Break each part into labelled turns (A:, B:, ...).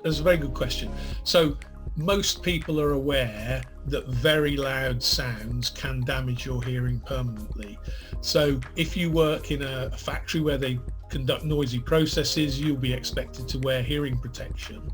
A: That's a very good question. So most people are aware that very loud sounds can damage your hearing permanently. So if you work in a factory where they conduct noisy processes, you'll be expected to wear hearing protection,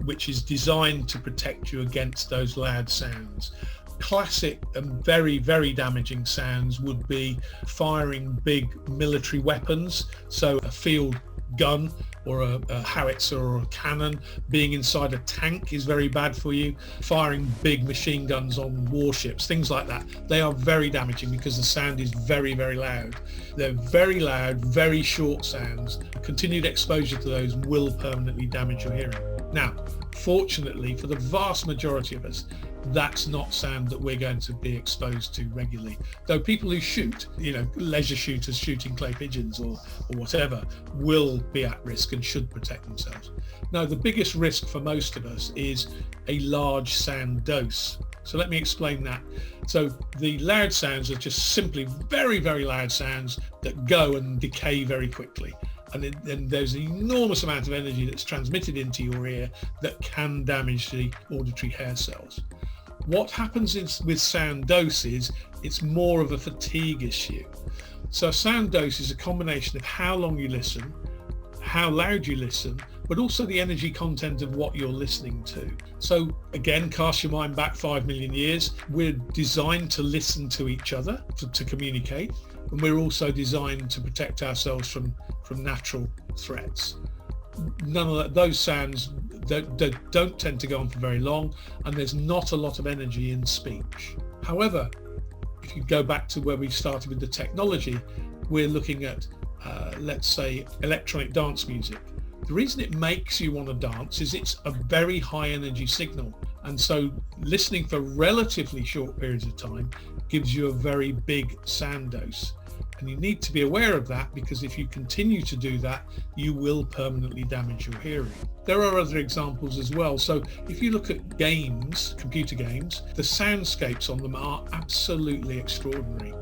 A: which is designed to protect you against those loud sounds. Classic and very, very damaging sounds would be firing big military weapons, so a field gun or a howitzer or a cannon. Being inside a tank is very bad for you. Firing big machine guns on warships, things like that, they are very damaging because the sound is very, very loud. They're very loud, very short sounds. Continued exposure to those will permanently damage your hearing. Now, fortunately, for the vast majority of us, that's not sound that we're going to be exposed to regularly. Though people who shoot, leisure shooters shooting clay pigeons or whatever, will be at risk and should protect themselves. No, the biggest risk for most of us is a large sound dose. So let me explain that. So the loud sounds are just simply very, very loud sounds that go and decay very quickly. And then there's an enormous amount of energy that's transmitted into your ear that can damage the auditory hair cells. What happens with sound doses, it's more of a fatigue issue. So a sound dose is a combination of how long you listen, how loud you listen, but also the energy content of what you're listening to. So again, cast your mind back 5 million years. We're designed to listen to each other, to communicate, and we're also designed to protect ourselves from natural threats. None of those sounds don't tend to go on for very long, and there's not a lot of energy in speech. However, if you go back to where we started with the technology, we're looking at, let's say, electronic dance music. The reason it makes you want to dance is it's a very high energy signal. And so listening for relatively short periods of time gives you a very big sound dose. And you need to be aware of that, because if you continue to do that, you will permanently damage your hearing. There are other examples as well. So if you look at games, computer games, the soundscapes on them are absolutely extraordinary,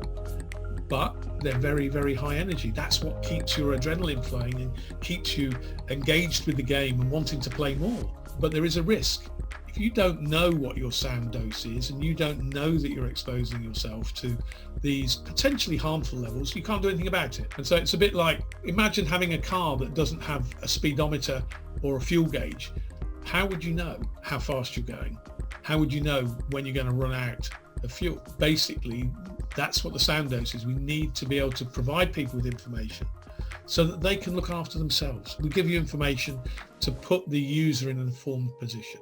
A: but they're very, very high energy. That's what keeps your adrenaline flowing and keeps you engaged with the game and wanting to play more. But there is a risk. If you don't know what your sound dose is and you don't know that you're exposing yourself to these potentially harmful levels, you can't do anything about it. And so it's a bit like, imagine having a car that doesn't have a speedometer or a fuel gauge. How would you know how fast you're going? How would you know when you're going to run out of fuel? Basically, that's what the sound dose is. We need to be able to provide people with information so that they can look after themselves. We give you information to put the user in an informed position.